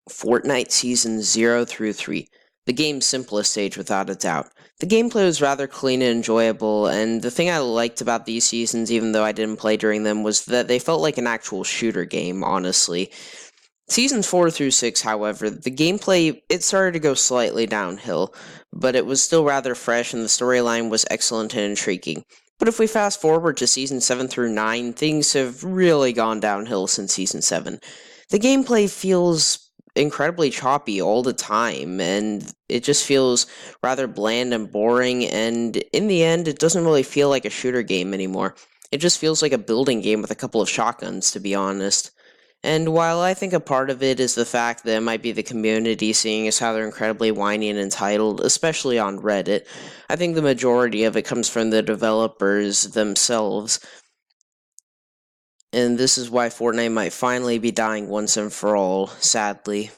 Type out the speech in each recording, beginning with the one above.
Fortnite Seasons 0 through 3, the game's simplest stage without a doubt. The gameplay was rather clean and enjoyable, and the thing I liked about these seasons, even though I didn't play during them, was that they felt like an actual shooter game, honestly. Seasons 4 through 6, however, the gameplay, it started to go slightly downhill, but it was still rather fresh and the storyline was excellent and intriguing. But if we fast forward to Season 7 through 9, things have really gone downhill since Season 7. The gameplay feels incredibly choppy all the time, and it just feels rather bland and boring, and in the end, it doesn't really feel like a shooter game anymore. It just feels like a building game with a couple of shotguns, to be honest. And while I think a part of it is the fact that it might be the community seeing as how they're incredibly whiny and entitled, especially on Reddit, I think the majority of it comes from the developers themselves. And this is why Fortnite might finally be dying once and for all, sadly.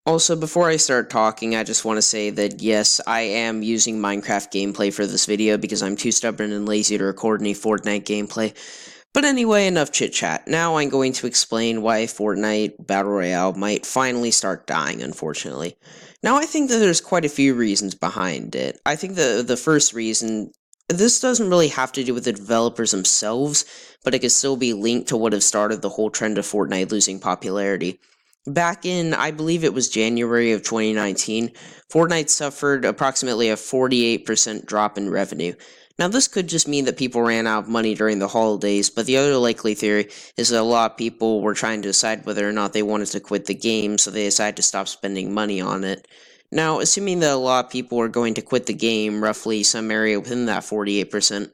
Also, before I start talking, I just want to say that yes, I am using Minecraft gameplay for this video because I'm too stubborn and lazy to record any Fortnite gameplay. But anyway, enough chit-chat. Now I'm going to explain why Fortnite Battle Royale might finally start dying, unfortunately. Now, I think that there's quite a few reasons behind it. I think the first reason, this doesn't really have to do with the developers themselves, but it could still be linked to what have started the whole trend of Fortnite losing popularity. Back in, I believe it was January of 2019, Fortnite suffered approximately a 48% drop in revenue. Now, this could just mean that people ran out of money during the holidays, but the other likely theory is that a lot of people were trying to decide whether or not they wanted to quit the game, so they decided to stop spending money on it. Now, assuming that a lot of people are going to quit the game, roughly some area within that 48%,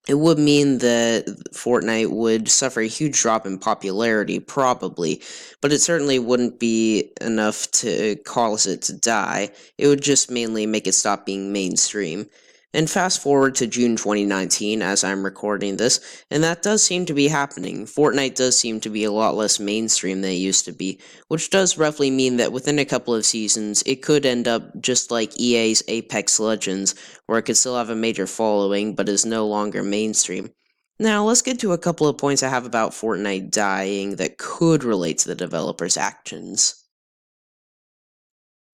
it would mean that Fortnite would suffer a huge drop in popularity, probably, but it certainly wouldn't be enough to cause it to die. It would just mainly make it stop being mainstream. And fast forward to June 2019 as I'm recording this, and that does seem to be happening. Fortnite does seem to be a lot less mainstream than it used to be, which does roughly mean that within a couple of seasons, it could end up just like EA's Apex Legends, where it could still have a major following, but is no longer mainstream. Now, let's get to a couple of points I have about Fortnite dying that could relate to the developer's actions.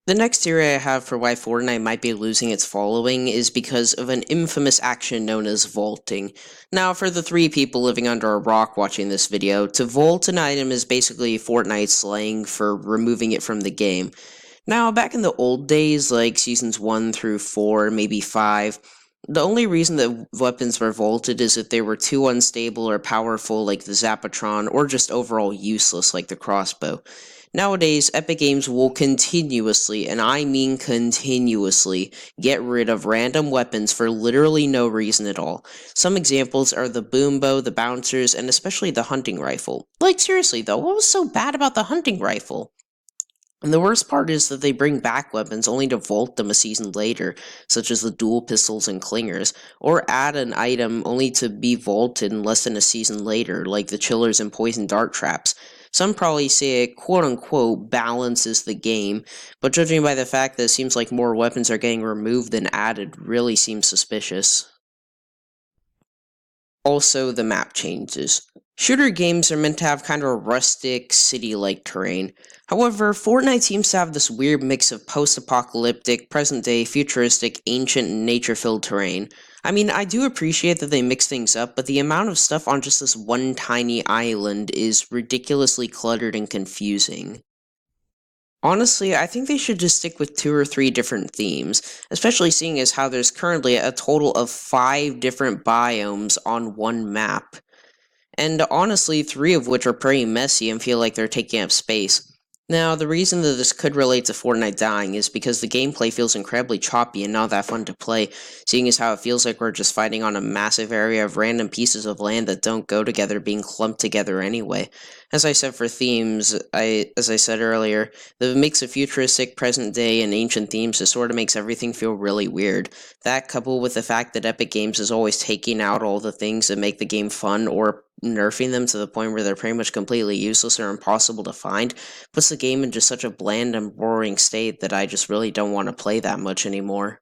The next theory I have for why Fortnite might be losing its following is because of an infamous action known as vaulting. Now, for the 3 people living under a rock watching this video, to vault an item is basically Fortnite slang for removing it from the game. Now, back in the old days, like Seasons 1 through 4, maybe 5, the only reason that weapons were vaulted is if they were too unstable or powerful like the Zapatron, or just overall useless like the crossbow. Nowadays, Epic Games will continuously, and I mean continuously, get rid of random weapons for literally no reason at all. Some examples are the boom bow, the bouncers, and especially the hunting rifle. Like, seriously though, what was so bad about the hunting rifle? And the worst part is that they bring back weapons only to vault them a season later, such as the dual pistols and clingers, or add an item only to be vaulted less than a season later, like the chillers and poison dart traps. Some probably say it quote-unquote balances the game, but judging by the fact that it seems like more weapons are getting removed than added really seems suspicious. Also, the map changes. Shooter games are meant to have kind of a rustic, city-like terrain. However, Fortnite seems to have this weird mix of post-apocalyptic, present-day, futuristic, ancient, and nature-filled terrain. I mean, I do appreciate that they mix things up, but the amount of stuff on just this one tiny island is ridiculously cluttered and confusing. Honestly, I think they should just stick with 2 or 3 different themes, especially seeing as how there's currently a total of 5 different biomes on one map. And honestly, 3 of which are pretty messy and feel like they're taking up space. Now, the reason that this could relate to Fortnite dying is because the gameplay feels incredibly choppy and not that fun to play, seeing as how it feels like we're just fighting on a massive area of random pieces of land that don't go together being clumped together anyway. As I said for themes, as I said earlier, the mix of futuristic, present day, and ancient themes just sort of makes everything feel really weird. That, coupled with the fact that Epic Games is always taking out all the things that make the game fun or nerfing them to the point where they're pretty much completely useless or impossible to find, puts the game in just such a bland and boring state that I just really don't want to play that much anymore.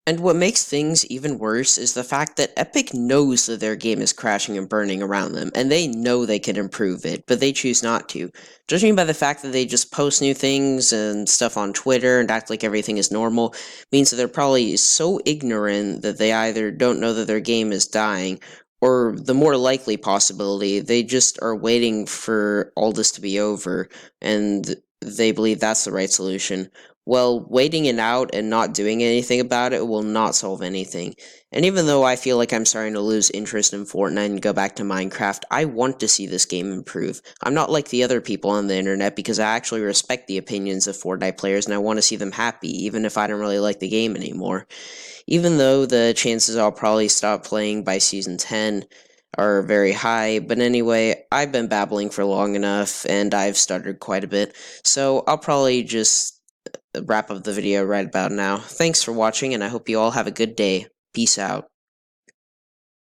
And what makes things even worse is the fact that Epic knows that their game is crashing and burning around them, and they know they can improve it, but they choose not to. Judging by the fact that they just post new things and stuff on Twitter and act like everything is normal, means that they're probably so ignorant that they either don't know that their game is dying, or the more likely possibility, they just are waiting for all this to be over, and they believe that's the right solution. Well, waiting it out and not doing anything about it will not solve anything. And even though I feel like I'm starting to lose interest in Fortnite and go back to Minecraft, I want to see this game improve. I'm not like the other people on the internet because I actually respect the opinions of Fortnite players and I want to see them happy, even if I don't really like the game anymore. Even though the chances I'll probably stop playing by season 10 are very high, but anyway, I've been babbling for long enough and I've stuttered quite a bit, so I'll probably just wrap up the video right about now. Thanks for watching, and I hope you all have a good day. Peace out.